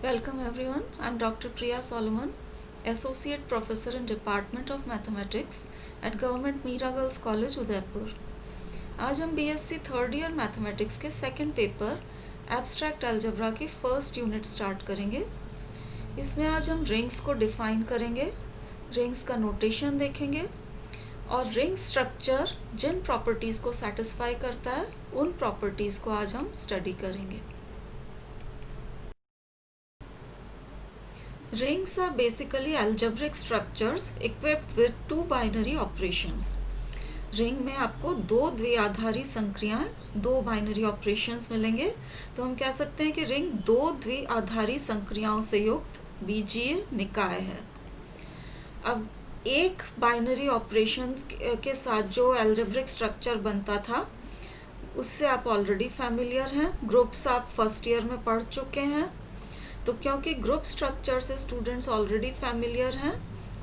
Welcome everyone. I'm Dr. Priya Solomon, Associate Professor in Department of Mathematics at Government Meera Girls College, Udaipur. आज हम BSc third year mathematics के second paper abstract algebra की first unit start करेंगे। इसमें आज हम rings को define करेंगे, रिंग्स का नोटेशन देखेंगे और रिंग स्ट्रक्चर जिन प्रॉपर्टीज़ को सेटिस्फाई करता है उन प्रॉपर्टीज़ को आज हम स्टडी करेंगे। Rings are basically algebraic structures equipped with two binary operations. Ring में आपको दो द्विआधारी संक्रियाएं, दो बाइनरी ऑपरेशंस मिलेंगे। तो हम कह सकते हैं कि रिंग दो द्विआधारी संक्रियाओं से युक्त बीजीय निकाय है। अब एक बाइनरी ऑपरेशंस के साथ जो अलजेब्रिक स्ट्रक्चर बनता था उससे आप ऑलरेडी फैमिलियर हैं, ग्रुप्स आप फर्स्ट ईयर में पढ़ चुके हैं। तो क्योंकि ग्रुप स्ट्रक्चर से स्टूडेंट्स ऑलरेडी फैमिलियर हैं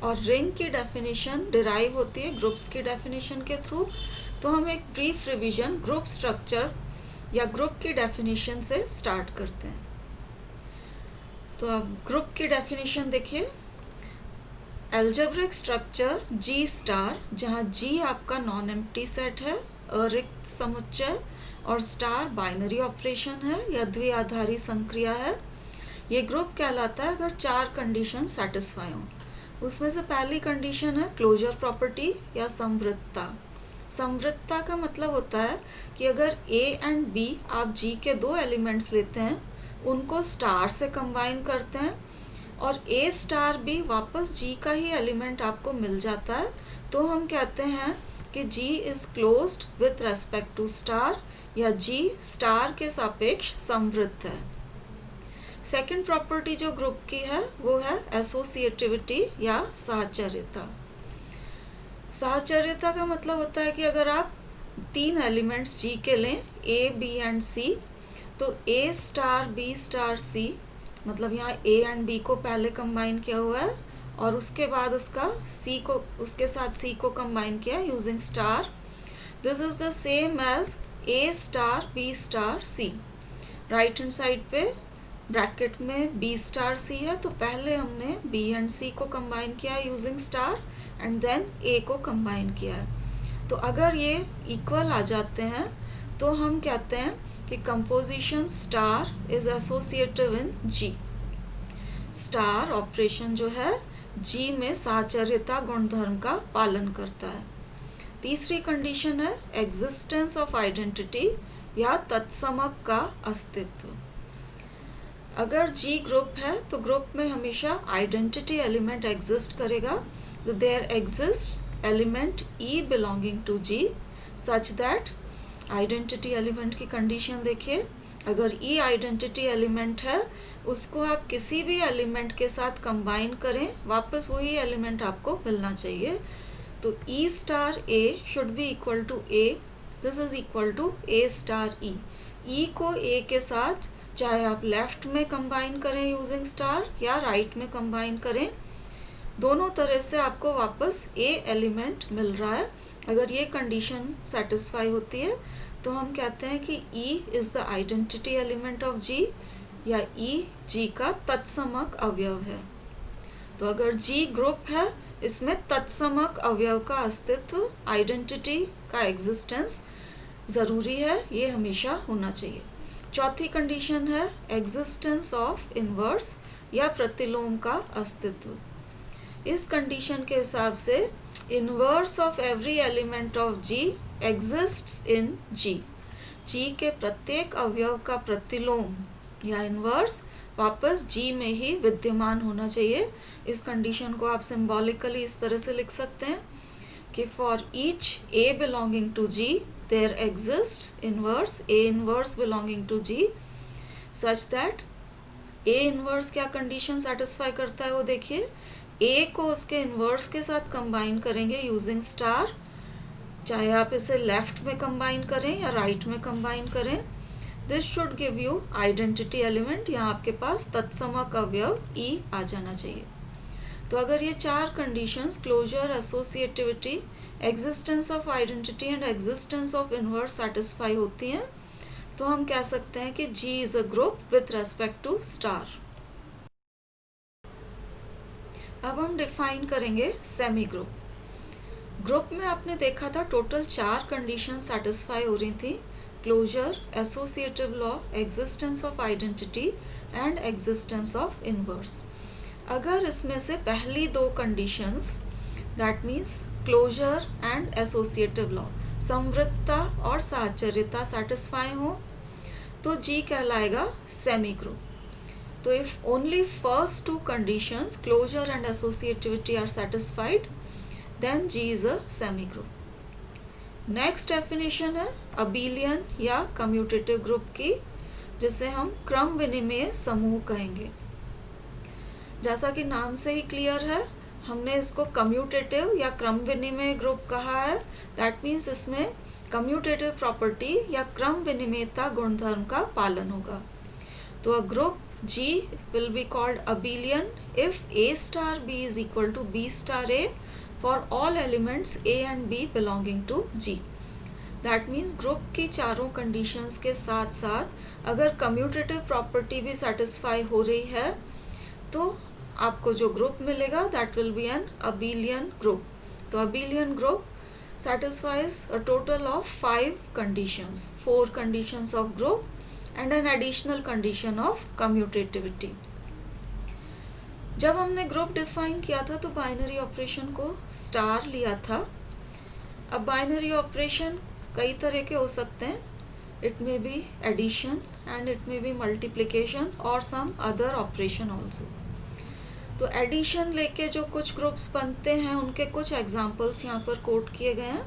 और रिंग की डेफिनेशन डिराइव होती है ग्रुप्स की डेफिनेशन के थ्रू, तो हम एक ब्रीफ रिवीजन ग्रुप स्ट्रक्चर या ग्रुप की डेफिनेशन से स्टार्ट करते हैं। तो अब ग्रुप की डेफिनेशन देखिए। अलजेब्रिक स्ट्रक्चर जी स्टार, जहाँ जी आपका नॉन एम्प्टी सेट है, अरिक्त समुच्चय, और स्टार बाइनरी ऑपरेशन है या द्विआधारी संक्रिया है। ये ग्रुप कहलाता है अगर चार कंडीशन सेटिस्फाई हों। उसमें से पहली कंडीशन है क्लोजर प्रॉपर्टी या समवृत्तता। समवृत्तता का मतलब होता है कि अगर ए एंड बी आप जी के दो एलिमेंट्स लेते हैं, उनको स्टार से कंबाइन करते हैं और ए स्टार बी वापस जी का ही एलिमेंट आपको मिल जाता है, तो हम कहते हैं कि G is closed with respect to star या जी स्टार के सापेक्ष समवृत्त है। सेकेंड प्रॉपर्टी जो ग्रुप की है वो है एसोसिएटिविटी या साहचर्यता। साहचर्यता का मतलब होता है कि अगर आप तीन एलिमेंट्स जी के लें, ए बी एंड सी, तो ए स्टार बी स्टार सी, मतलब यहाँ ए एंड बी को पहले कंबाइन किया हुआ है और उसके बाद उसका सी को उसके साथ सी को कंबाइन किया using star. This is the same as A star B star C. Right hand side पे ब्रैकेट में बी स्टार सी है, तो पहले हमने बी एंड सी को कंबाइन किया यूजिंग स्टार एंड देन ए को कंबाइन किया है। तो अगर ये इक्वल आ जाते हैं तो हम कहते हैं कि composition star is associative in G. Star operation जो है जी में साहचर्यता गुणधर्म का पालन करता है। तीसरी कंडीशन है एग्जिस्टेंस ऑफ आइडेंटिटी या तत्समक का अस्तित्व। अगर जी ग्रुप है तो ग्रुप में हमेशा आइडेंटिटी एलिमेंट एग्जिस्ट करेगा। तो there exist element E belonging to G such that, identity element की कंडीशन देखिए, अगर ई आइडेंटिटी एलिमेंट है उसको आप किसी भी एलिमेंट के साथ कंबाइन करें, वापस वही एलिमेंट आपको मिलना चाहिए। तो E star A should be equal to A, this is equal to A star E. E को ए के साथ चाहे आप लेफ्ट में कंबाइन करें यूजिंग स्टार या राइट में कंबाइन करें, दोनों तरह से आपको वापस ए एलिमेंट मिल रहा है। अगर ये कंडीशन सेटिस्फाई होती है तो हम कहते हैं कि E is the identity element of G या ई जी का तत्समक अवयव है। तो अगर जी ग्रुप है, इसमें तत्समक अवयव का अस्तित्व, आइडेंटिटी का एग्जिस्टेंस ज़रूरी है, ये हमेशा होना चाहिए। चौथी कंडीशन है एग्जिस्टेंस ऑफ इनवर्स या प्रतिलोम का अस्तित्व। इस कंडीशन के हिसाब से inverse of every element of G exists in G. G के प्रत्येक अवयव का प्रतिलोम या इनवर्स वापस जी में ही विद्यमान होना चाहिए। इस कंडीशन को आप सिंबॉलिकली इस तरह से लिख सकते हैं कि for each A belonging to G there exists inverse A inverse belonging to G such that A inverse क्या कंडीशन सेटिस्फाई करता है वो देखिए। A को उसके इन्वर्स के साथ कंबाइन करेंगे यूजिंग स्टार, चाहे आप इसे लेफ्ट में कंबाइन करें या राइट में कंबाइन करें। This should give you identity element, यहाँ आपके पास तत्समक अवयव E आ जाना चाहिए। तो अगर ये चार conditions closure, associativity, existence of identity and existence of inverse satisfy होती हैं, तो हम कह सकते हैं कि G is a group with respect to star. अब हम डिफाइन करेंगे सेमी ग्रुप। ग्रुप में आपने देखा था टोटल 4 कंडीशन सेटिस्फाई हो रही थी, closure, associative law, existence of identity and existence of inverse. अगर इसमें से पहली 2 conditions, that means closure and associative law, समवृत्तता और साहचर्यता सेटिस्फाई हो तो जी कहलाएगा सेमी ग्रुप। तो if only first 2 conditions, closure and associativity, are satisfied, then G is a semi group. Next definition है अबेलियन या कम्यूटेटिव ग्रुप की, जिसे हम क्रम विनिमेय समूह कहेंगे। जैसा कि नाम से ही क्लियर है, हमने इसको कम्यूटेटिव या क्रम विनिमेय ग्रुप कहा है। दैट मीन्स इसमें कम्यूटेटिव प्रॉपर्टी या क्रम विनिमेयता गुणधर्म का पालन होगा। तो a group G will be called abelian if A star B is equal to B star A for all elements A and B belonging to G. That means group की चारों conditions के साथ साथ अगर कम्यूटेटिव प्रॉपर्टी भी satisfy हो रही है तो आपको जो ग्रुप मिलेगा that will be an abelian group. तो abelian group satisfies a total of 5 conditions, 4 conditions of group and an additional condition of commutativity. जब हमने ग्रुप डिफाइन किया था तो बाइनरी ऑपरेशन को स्टार लिया था। अब बाइनरी ऑपरेशन कई तरह के हो सकते हैं, it may be addition and it may be multiplication और सम अदर ऑपरेशन ऑल्सो। तो एडिशन लेके जो कुछ ग्रुप्स बनते हैं उनके कुछ एग्जाम्पल्स यहाँ पर कोट किए गए हैं।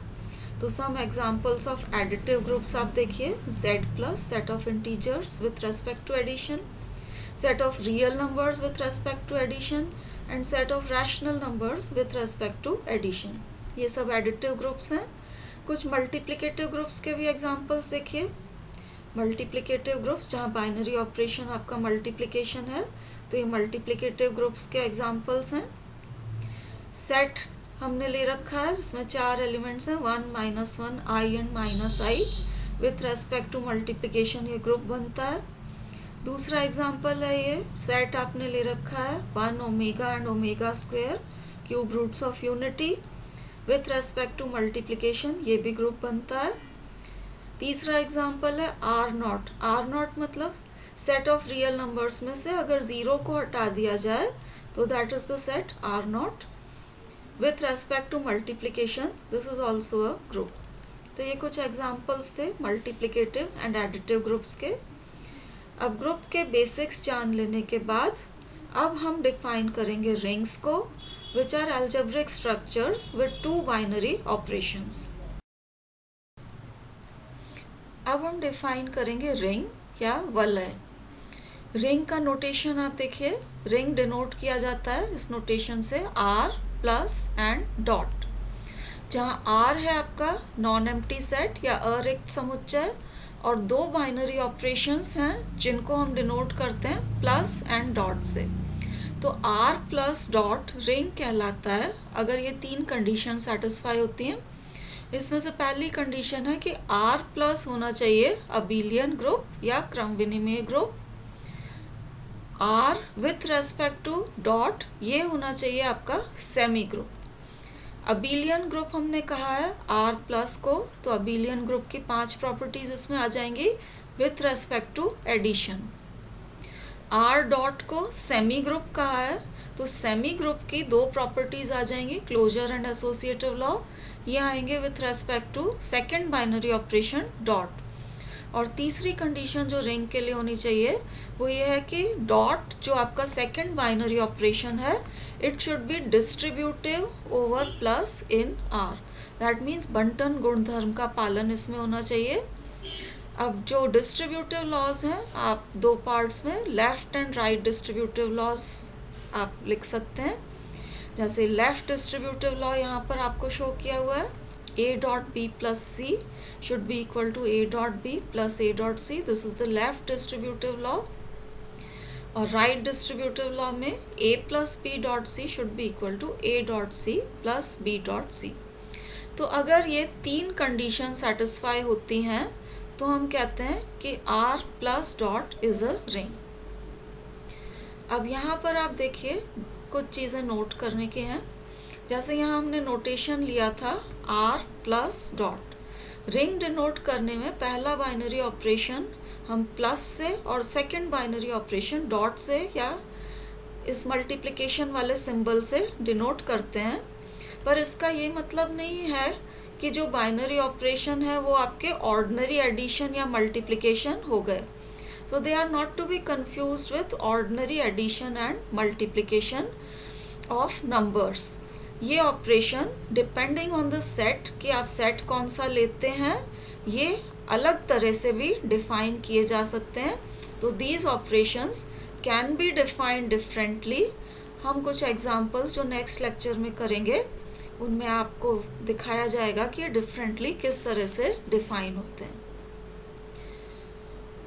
तो some examples of additive groups आप देखिए, z plus set of integers with respect to addition, set of real numbers with respect to addition and set of rational numbers with respect to addition. ये सब additive groups हैं। कुछ multiplicative groups के भी examples देखिए। Multiplicative groups जहाँ binary operation आपका multiplication है, तो ये मल्टीप्लिकेटिव ग्रुप्स के एग्जाम्पल्स हैं। सेट हमने ले रखा है जिसमें 4 एलिमेंट्स हैं, 1 -1 i and -i, with respect to multiplication ये ग्रुप बनता है। दूसरा एग्जाम्पल है ये सेट आपने ले रखा है 1 omega and omega square cube roots of unity, with respect to multiplication ये भी ग्रुप बनता है। तीसरा एग्जाम्पल है r0। r0 मतलब सेट ऑफ रियल नंबर्स में से अगर 0 को हटा दिया जाए तो that is the set r0 with respect to multiplication, this is also a group. तो ये कुछ एग्जाम्पल्स थे मल्टीप्लिकेटिव एंड एडिटिव ग्रुप्स के। अब ग्रुप के बेसिक्स जान लेने के बाद अब हम डिफाइन करेंगे रिंग्स को, which are algebraic structures with 2 binary operations. अब हम डिफाइन करेंगे रिंग या वलय। रिंग का नोटेशन आप देखिए, रिंग डिनोट किया जाता है इस नोटेशन से r प्लस एंड डॉट, जहाँ r है आपका नॉन एम्प्टी सेट या अरिक्त समुच्चय और 2 बाइनरी ऑपरेशंस हैं जिनको हम डिनोट करते हैं प्लस एंड डॉट से। तो r प्लस डॉट रिंग कहलाता है अगर ये 3 कंडीशन सेटिस्फाई होती हैं। इसमें से पहली कंडीशन है कि r प्लस होना चाहिए अबेलियन ग्रुप या क्रम विनिमेय group, r with respect to dot ये होना चाहिए आपका सेमी ग्रुप। अबेलियन ग्रुप हमने कहा है r प्लस को, तो अबेलियन ग्रुप की 5 प्रॉपर्टीज इसमें आ जाएंगी with respect to addition. r dot को सेमी ग्रुप कहा है, तो सेमी ग्रुप की 2 प्रॉपर्टीज आ जाएंगी, क्लोजर एंड एसोसिएटिव लॉ, ये आएंगे with respect to second binary operation dot. और तीसरी कंडीशन जो रिंग के लिए होनी चाहिए वो ये है कि डॉट जो आपका सेकेंड बाइनरी ऑपरेशन है it should be distributive over plus in r। That means बंटन गुणधर्म का पालन इसमें होना चाहिए। अब जो डिस्ट्रीब्यूटिव लॉज हैं आप 2 पार्ट्स में left and right distributive laws आप लिख सकते हैं। जैसे लेफ्ट डिस्ट्रीब्यूटिव लॉ यहाँ पर आपको शो किया हुआ है, a dot b plus c should be equal to a dot b plus a dot c, this is the left distributive law। और right distributive law में a plus b dot c should be equal to a dot c plus b dot c। तो अगर ये 3 condition satisfy होती हैं तो हम कहते हैं कि r plus dot is a ring. अब यहाँ पर आप देखिए कुछ चीज़ें नोट करने की हैं। जैसे यहाँ हमने नोटेशन लिया था R plus dot. Ring denote करने में पहला बाइनरी ऑपरेशन हम प्लस से और सेकंड बाइनरी ऑपरेशन डॉट से या इस मल्टीप्लिकेशन वाले सिंबल से डिनोट करते हैं। पर इसका ये मतलब नहीं है कि जो बाइनरी ऑपरेशन है वो आपके ऑर्डिनरी एडिशन या मल्टीप्लिकेशन हो गए। So they are not to be confused with ordinary addition and multiplication of numbers. ये operation depending on the set कि आप सेट कौन सा लेते हैं, ये अलग तरह से भी डिफाइन किए जा सकते हैं। तो these operations can be defined differently. हम कुछ एग्जांपल्स जो नेक्स्ट लेक्चर में करेंगे उनमें आपको दिखाया जाएगा कि ये डिफरेंटली किस तरह से डिफाइन होते हैं।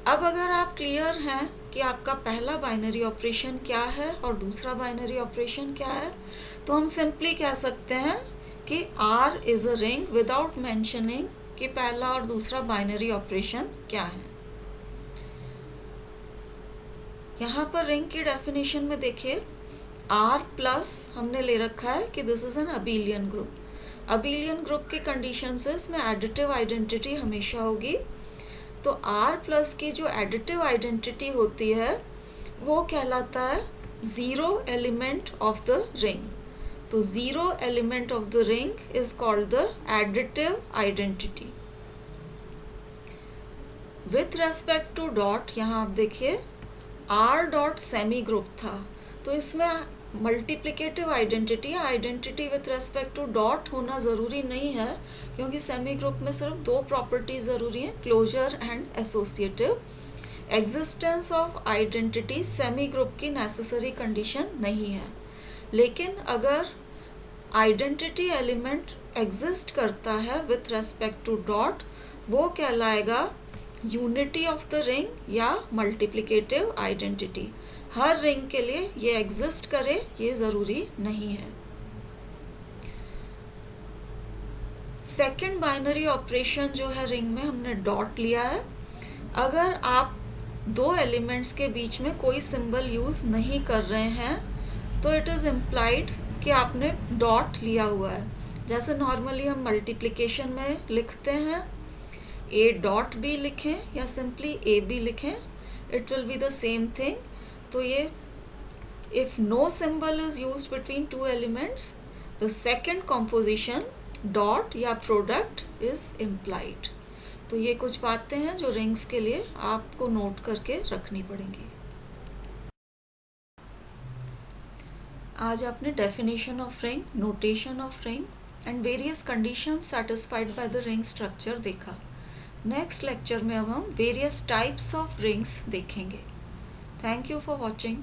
अब अगर आप क्लियर हैं कि आपका पहला बाइनरी ऑपरेशन क्या है और दूसरा बाइनरी ऑपरेशन क्या है, तो हम सिंपली कह सकते हैं कि R is a ring without mentioning कि पहला और दूसरा बाइनरी ऑपरेशन क्या है। यहाँ पर रिंग की डेफिनेशन में देखिए R प्लस हमने ले रखा है कि this is an abelian group. Abelian group की कंडीशन से इसमें एडिटिव आइडेंटिटी हमेशा होगी। तो R प्लस की जो एडिटिव आइडेंटिटी होती है वो कहलाता है zero element of the ring. तो zero element of the ring is called the additive identity. With respect to dot, यहाँ आप देखिए R डॉट सेमी ग्रुप था, तो इसमें multiplicative identity with respect to dot होना ज़रूरी नहीं है, क्योंकि सेमी ग्रुप में सिर्फ दो प्रॉपर्टीज ज़रूरी हैं, closure and associative. Existence of identity semi group की नेसेसरी कंडीशन नहीं है, लेकिन अगर आइडेंटिटी एलिमेंट एग्जिस्ट करता है विथ रेस्पेक्ट टू डॉट, वो कहलाएगा यूनिटी ऑफ द रिंग या मल्टीप्लिकेटिव आइडेंटिटी। हर रिंग के लिए ये एग्जिस्ट करे ये ज़रूरी नहीं है। सेकंड बाइनरी ऑपरेशन जो है रिंग में हमने डॉट लिया है। अगर आप दो एलिमेंट्स के बीच में कोई सिंबल यूज़ नहीं कर रहे हैं तो इट इज़ इम्प्लाइड कि आपने डॉट लिया हुआ है। जैसे नॉर्मली हम मल्टीप्लिकेशन में लिखते हैं ए डॉट बी लिखें या सिंपली ए बी लिखें, it will be the same thing. तो ये if no symbol is used between two elements, the second composition dot या प्रोडक्ट इज इम्प्लाइड। तो ये कुछ बातें हैं जो रिंग्स के लिए आपको नोट करके रखनी पड़ेंगी। आज आपने definition of ring, notation of ring and various conditions satisfied by the ring structure देखा। नेक्स्ट लेक्चर में अब हम वेरियस टाइप्स ऑफ रिंग्स देखेंगे। Thank you for watching.